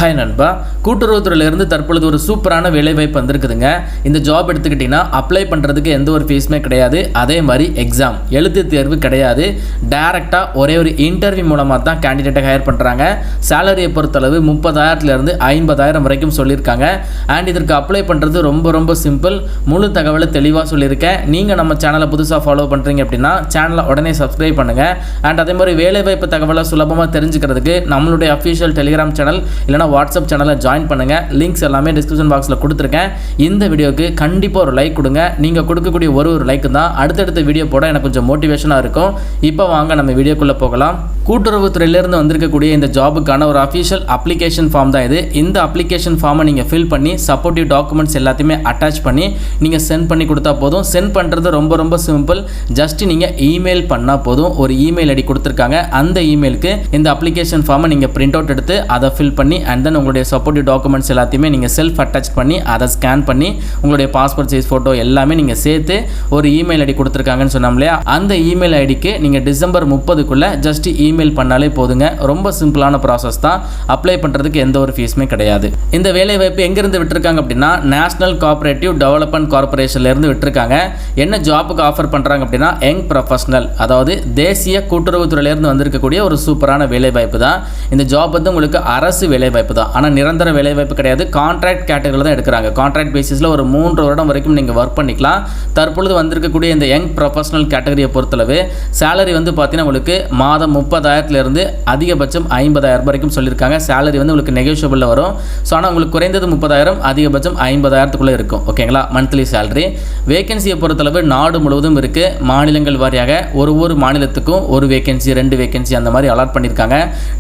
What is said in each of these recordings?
Hi நண்பா, கூட்டுறவுத்துறையிலிருந்து தற்பொழுது ஒரு சூப்பரான வேலைவாய்ப்பு வந்திருக்குதுங்க. இந்த ஜாப் எடுத்துக்கிட்டிங்கன்னா அப்ளை பண்ணுறதுக்கு எந்த ஒரு ஃபீஸுமே கிடையாது. அதே மாதிரி எக்ஸாம் எழுத்து தேர்வு கிடையாது. டைரெக்டாக ஒரே ஒரு இன்டர்வியூ மூலமாக தான் கேண்டிடேட்டை ஹையர் பண்ணுறாங்க. சேலரியை பொறுத்தளவு 30,000 50,000 வரைக்கும் சொல்லியிருக்காங்க. அண்ட் இதற்கு அப்ளை பண்ணுறது ரொம்ப சிம்பிள். முழு தகவலை தெளிவாக சொல்லியிருக்கேன். நீங்கள் நம்ம சேனலை புதுசாக ஃபாலோ பண்ணுறீங்க அப்படின்னா சேனலை உடனே சப்ஸ்கிரைப் பண்ணுங்கள். அண்ட் அதே மாதிரி வேலைவாய்ப்பு தகவலை சுலபமாக தெரிஞ்சுக்கிறதுக்கு நம்மளுடைய அஃபிஷியல் டெலிகிராம் சேனல் இல்லைனா வாட்ஸ்அப் சேனலை ஜாயின் பண்ணுங்கள். லிங்க்ஸ் எல்லாமே டிஸ்கிரிப்ஷன் பாக்ஸில் கொடுத்துருக்கேன். இந்த வீடியோக்கு கண்டிப்பாக ஒரு லைக் கொடுங்க. நீங்கள் கொடுக்கக்கூடிய ஒரு லைக் தான் அடுத்தடுத்த வீடியோ போட எனக்கு கொஞ்சம் மோட்டிவேஷனாக இருக்கும். இப்போ வாங்க நம்ம வீடியோக்குள்ளே போகலாம். கூட்டுறவுத்துறையிலிருந்து வந்திருக்கக்கூடிய இந்த ஜாபுக்கான ஒரு அஃபிஷியல் அப்ளிகேஷன் ஃபார்ம் தான் இது. இந்த அப்ளிகேஷன் ஃபார்மை நீங்கள் ஃபில் பண்ணி சப்போர்ட்டிவ் டாக்குமெண்ட்ஸ் எல்லாத்தையுமே அட்டாச் பண்ணி நீங்கள் சென்ட் பண்ணி கொடுத்தா போதும். சென்ட் பண்ணுறது ரொம்ப சிம்பிள். ஜஸ்ட் நீங்கள் இமெயில் பண்ணால் போதும். ஒரு இமெயில் ஐடி கொடுத்துருக்காங்க. அந்த இமெயிலுக்கு இந்த அப்ளிகேஷன் ஃபார்மை நீங்கள் பிரிண்ட் அவுட் எடுத்து அதை ஃபில் பண்ணி அண்ட் தென் உங்களுடைய சப்போர்ட்டிவ் டாக்குமெண்ட்ஸ் எல்லாத்தையுமே நீங்கள் செல்ஃப் அட்டாச் பண்ணி அதை ஸ்கேன் பண்ணி உங்களுடைய பாஸ்போர்ட் சைஸ் ஃபோட்டோ எல்லாமே நீங்கள் சேர்த்து ஒரு இமெயில் ஐடி கொடுத்துருக்காங்கன்னு சொன்னோம் இல்லையா, அந்த இமெயில் ஐடிக்கு நீங்கள் டிசம்பர் 30க்குள்ளே ஜஸ்ட் இமெயில் பண்ணாலே போதுங்க. ரொம்ப சிம்பிளான ப்ராசஸ் தான். அப்ளை பண்ணுறதுக்கு எந்த ஒரு ஃபீஸுமே கிடையாது. இந்த வேலைவாய்ப்பு எங்கேருந்து விட்டுருக்காங்க அப்படின்னா நேஷனல் கோஆபரேட்டிவ் டெவலப்மெண்ட் கார்பரேஷன்லேருந்து விட்டுருக்காங்க. என்ன ஜாப்புக்கு ஆஃபர் பண்ணுறாங்க அப்படின்னா யங் ப்ரொஃபஷனல், அதாவது தேசிய கூட்டுறவுத்துறையிலேருந்து வந்திருக்கக்கூடிய ஒரு சூப்பரான வேலைவாய்ப்பு தான். இந்த ஜாப் வந்து உங்களுக்கு அரசு வேலைவாய்ப்பு தான். ஆனால் நிரந்தர வேலைவாய்ப்பு கிடையாது. கான்ட்ராக்ட் கேட்டகரியில் தான் எடுக்கிறாங்க. கான்ட்ராக்ட் பேசிஸில் ஒரு 3 வருடம் வரைக்கும் நீங்கள் ஒர்க் பண்ணிக்கலாம். தற்பொழுது வந்திருக்கக்கூடிய இந்த யங் ப்ரொஃபஷனல் கேட்டகரியை பொறுத்தளவு சேலரி வந்து பார்த்தீங்கன்னா உங்களுக்கு மாதம் 30,000 அதிகபட்சம் 50,000 வரைக்கும் சொல்லியிருக்காங்க. சேலரி வந்து உங்களுக்கு நெகோஷியபிளில் வரும். ஸோ ஆனால் உங்களுக்கு குறைந்தது 30,000 அதிகபட்சம் 50,000க்குள்ளே இருக்கும். ஓகேங்களா, மந்த்லி சேலரி. வேகன்சியை பொறுத்தளவு நாடு முழுவதும் இருக்குது. மாநிலங்கள் வாரியாக ஒரு மாநிலத்துக்கும் ஒரு வேகன்சி 2 வேகன்சி அந்த மாதிரி அலாட் பண்ணியிருக்காங்க.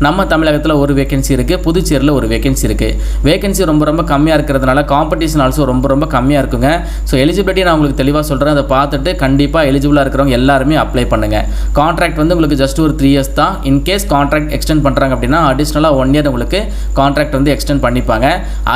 நம்ம தமிழகத்தில் ஒரு வேகன்சி இருக்குது. புதுச்சேரியில் ஒரு வேகன்சி இருக்குது. வேகன்சி ரொம்ப கம்மியாக இருக்கிறதுனால காம்படிஷன் ஆல்சோ ரொம்ப கம்மியாக இருக்குங்க. ஸோ எலிஜிபிலிட்டி நான் உங்களுக்கு தெளிவாக சொல்கிறேன். அதை பார்த்துட்டு கண்டிப்பாக எலிஜிபிளாக இருக்கிறவங்க எல்லாருமே அப்ளை பண்ணுங்கள். கான்ட்ராக்ட் வந்து உங்களுக்கு ஜஸ்ட் ஒரு 3 இயர்ஸ் தான். இன்கேஸ் கான்ட்ராக்ட் எக்ஸ்டெண்ட் பண்ணுறாங்க அப்படின்னா அடிஷ்னலாக 1 இயர் உங்களுக்கு கான்ட்ராக்ட் வந்து எக்ஸ்டெண்ட் பண்ணிப்பாங்க.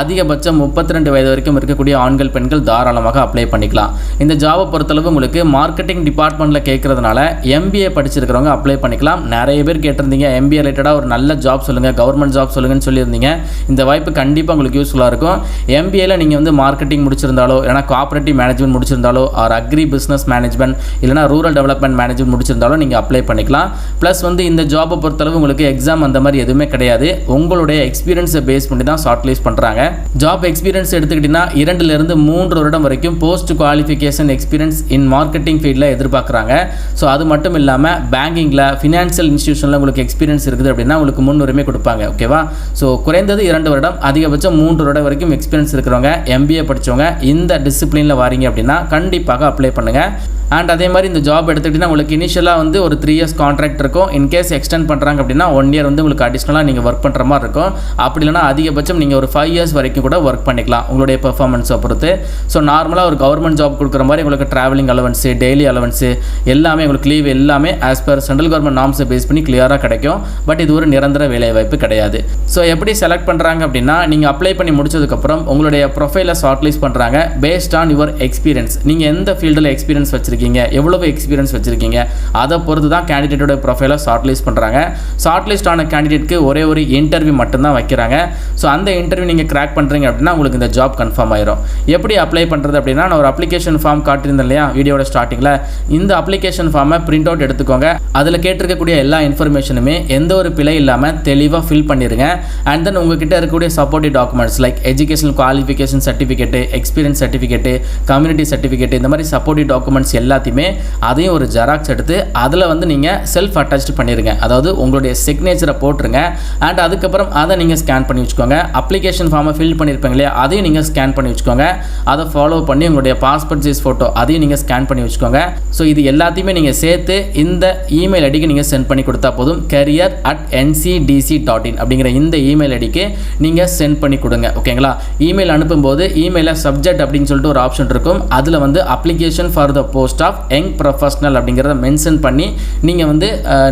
அதிகபட்சம் 32 வயது வரைக்கும் இருக்கக்கூடிய ஆண்கள் பெண்கள் தாராளமாக அப்ளை பண்ணிக்கலாம். இந்த ஜாபை பொறுத்தளவு உங்களுக்கு மார்க்கெட்டிங் டிபார்ட்மெண்ட்டில் கேட்கறதுனால MBA படிச்சிருக்கிறவங்க அப்ளை பண்ணிக்கலாம். நிறைய பேர் கேட்டிருந்தீங்க MBA ரிலேட்டடாக ஒரு நல்ல ஜாப் சொல்லுங்கள், கவர்மெண்ட் ஜாப் சொல்லுங்கன்னு சொல்லியிருந்தீங்க. இந்த வாய்ப்பு கண்டிப்பாக உங்களுக்கு யூஸ்ஃபுல்லாக இருக்கும். MBAல நீங்கள் வந்து மார்க்கெட்டிங் முடிச்சிருந்தாலோ இல்லைனா கோஆபரேட்டிவ் மேனேஜ்மெண்ட் முடிச்சிருந்தாலோ ஆர் அக்ரி பிஸ்னஸ் மேனேஜ்மெண்ட் இல்லைனா ரூரல் டெவலப்மெண்ட் மேனேஜ்மெண்ட் முடிச்சிருந்தாலோ நீங்கள் அப்ளை பண்ணிக்கலாம். ப்ளஸ் வந்து இந்த ஜாபை பொறுத்தளவு உங்களுக்கு எக்ஸாம் அந்த மாதிரி எதுவுமே கிடையாது. உங்களுடைய எக்ஸ்பீரியன்ஸை பேஸ் பண்ணி தான் ஷார்ட் லிஸ்ட் பண்ணுறாங்க. ஜாப் எக்ஸ்பீரியன்ஸ் எடுத்துக்கிட்டிங்கன்னா 2 to 3 வருடம் வரைக்கும் post qualification experience in marketing ஃபீல்டில் எதிர்பார்க்குறாங்க. ஸோ அது மட்டும் இல்லாமல் பேங்கிங்கில் ஃபினான்ஷியல் இன்ஸ்டியூஷனில் உங்களுக்கு எக்ஸ்பீரியன்ஸ் இருக்குது அப்படின்னா உங்களுக்கு முன்னுரிமை கொடுப்பாங்க. ஓகேவா? ஸோ குறைந்தது 2 வருடம் அதிகபட்சம் 3 வருடம் வரைக்கும் எக்ஸ்பீரியன்ஸ் இருக்கிறவங்க MBA படித்தவங்க இந்த டிசிப்ளினில் வாரீங்க அப்படின்னா கண்டிப்பாக அப்ளை பண்ணுங்கள். அண்ட் அதே மாதிரி இந்த ஜாப் எடுத்துக்கிட்டிங்கன்னா உங்களுக்கு இனிஷியலாக வந்து ஒரு 3 இயர்ஸ் கான்ட்ராக்ட் இருக்கும். இன்கேஸ் எக்ஸ்டெண்ட் பண்ணுறாங்க அப்படின்னா 1 இயர் வந்து உங்களுக்கு அடிஷ்னலாக நீங்கள் ஒர்க் பண்ணுற மாதிரி இருக்கும். அப்படி இல்லைனா அதிகபட்சம் நீங்கள் ஒரு 5 இயர்ஸ் வரைக்கும் கூட ஒர்க் பண்ணிக்கலாம் உங்களுடைய பெர்ஃபார்மன்ஸை பொறுத்து. ஸோ நார்மலாக ஒரு கவர்மெண்ட் ஜாப் கொடுக்குற மாதிரி உங்களுக்கு ட்ராவலிங் அலவன்ஸு, டெய்லி அலவன்ஸு எல்லாமே உங்களுக்கு லீவ் எல்லாமே ஆஸ் பர் சென்ட்ரல் கவர்மெண்ட் நார்ம்ஸை பேஸ் பண்ணி கிளியராக கிடைக்கும். பட் இது ஒரு நிரந்தர வேலைவாய்ப்பு கிடையாது. ஸோ எப்படி செலக்ட் பண்ணுறாங்க அப்படின்னா நீங்கள் அப்ளை பண்ணி முடிச்சதுக்கப்புறம் உங்களுடைய ப்ரொஃபைலை ஷார்ட் லிஸ்ட் பண்ணுறாங்க பேஸ்ட் ஆன் யுவர் எக்ஸ்பீரியன்ஸ். நீங்கள் எந்த ஃபீல்டில் எக்ஸ்பீரியன்ஸ் வச்சிருக்கீங்க, எவ்வளவு எக்ஸ்பீரியன்ஸ் வச்சிருக்கீங்க, அதை பொறுத்து தான் கேண்டிடேட்டோட ப்ரொஃபைலை ஷார்ட் லிஸ்ட் பண்ணுறாங்க. ஷார்ட் லிஸ்ட் ஆன கேண்டிடேட்க்கு ஒரே ஒரு இன்டர்வியூ மட்டும்தான் வைக்கிறாங்க. ஸோ அந்த இன்டர்வியூ நீங்கள் கிராக் பண்ணுறீங்க அப்படின்னா உங்களுக்கு இந்த ஜாப் கன்ஃபார்ம் ஆயிரும். எப்படி அப்ளை பண்ணுறது அப்படின்னா நான் ஒரு அப்ளிகேஷன் ஃபார்ம் காட்டியிருந்தேன் இல்லையா வீடியோட ஸ்டார்டிங்கில், இந்த அப்ளிகேஷன் ஃபார்மை பிரிண்ட் அவுட் எடுத்துக்கோங்க. அதில் கேட்டிருக்கக்கூடிய எல்லா இன்ஃபர்மேஷனுமே எந்த ஒரு பிழை இல்லாமல் தெளிவாக ஃபில் பண்ணிடுங்க. அண்ட் தென் உங்ககிட்ட இருக்கக்கூடிய supportive documents like educational qualification certificate, experience certificate, community certificate, இந்த மாதிரி சப்போர்ட்டிவ் டாக்குமெண்ட்ஸ் எல்லாத்தையுமே அதையும் ஒரு ஜெராக்ஸ் எடுத்து அதில் வந்து நீங்கள் செல்ஃப் அட்டாச் பண்ணிடுங்க. அதாவது உங்களுடைய சிக்னேச்சரை போட்டுருங்க. அண்ட் அதுக்கப்புறம் அதை நீங்கள் ஸ்கேன் பண்ணி வச்சுக்கோங்க. அப்ளிகேஷன் ஃபார்மை ஃபில் பண்ணியிருப்பீங்க இல்லையா அதையும் நீங்கள் ஸ்கேன் பண்ணி வச்சுக்கோங்க. அதை ஃபாலோ பண்ணி உங்களுடைய பாஸ்போர்ட் சைஸ் ஃபோட்டோ அதையும் நீங்கள் ஸ்கேன் பண்ணி வச்சுக்கோங்க. ஸோ இது எல்லாத்தையுமே நீங்கள் சேர்த்து இந்த இமெயில் ஐடிக்கு நீங்கள் சென்ட் பண்ணி கொடுத்தா போதும். career@ncdc.in அப்படிங்கிற இந்த இமெயில் ஐடிக்கு நீங்கள் சென்ட் பண்ணி கொடுங்க. ஓகேங்களா? இமெயில் அனுப்பும்போது இமெயிலில் சப்ஜெக்ட் அப்படின்னு சொல்லிட்டு ஒரு ஆப்ஷன் இருக்கும். அதில் வந்து application for the post post of young professional அப்படிங்கிறத மென்ஷன் பண்ணி நீங்கள் வந்து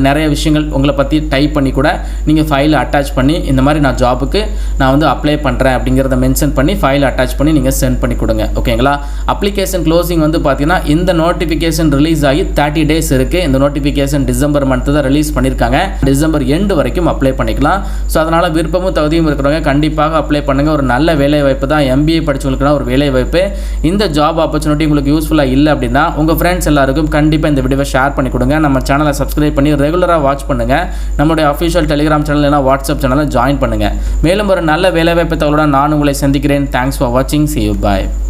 நிறைய விஷயங்கள் உங்களை பற்றி டைப் பண்ணி கூட நீங்கள் ஃபைலை அட்டாச் பண்ணி இந்த மாதிரி நான் ஜாபுக்கு நான் வந்து அப்ளை பண்ணுறேன் அப்படிங்கிறத மென்ஷன் பண்ணி ஃபைல் அட்டாச் பண்ணி நீங்கள் சென்ட் பண்ணி கொடுங்க. ஓகேங்களா? அப்ளிகேஷன் க்ளோசிங் வந்து பார்த்தீங்கன்னா இந்த நோட்டிஃபிகேஷன் ரிலீஸ் ஆகி 30 டேஸ் இருக்குது. இந்த நோட்டிஃபிகேஷன் டிசம்பர் மந்த்து தான் ரிலீஸ் பண்ணியிருக்காங்க. டிசம்பர் எண்டு வரைக்கும் அப்ளை பண்ணிக்கலாம். ஸோ அதனால் விருப்பமும் தகுதியும் இருக்கிறவங்க கண்டிப்பாக அப்ளை பண்ணுங்கள். ஒரு நல்ல வேலை வாய்ப்பு தான். MBA படித்தவங்களுக்குனா ஒரு வேலை வாய்ப்பு. இந்த ஜாப் ஆப்பர்ச்சுனிட்டி உங்களுக்கு யூஸ்ஃபுல்லாக இல்லை அப்படின்னா உங்கள் ஃப்ரெண்ட்ஸ் எல்லாருக்கும் கண்டிப்பாக இந்த வீடியோவை ஷேர் பண்ணி கொடுங்க. நம்ம சேனலை சப்ஸ்கிரைப் பண்ணி ரெகுலராக வாட்ச் பண்ணுங்கள். நம்மளுடைய அஃபிஷியல் டெலிகிராம் சேனல் இல்லைனா வாட்ஸ்அப் சேனலில் ஜாயின் பண்ணுங்கள். மேலும் ஒரு நல்ல வேலை வாய்ப்பு தகவலுடன் நான் உங்களை சந்திக்கிறேன். தேங்க்ஸ் ஃபார் வாட்சிங். See you. Bye.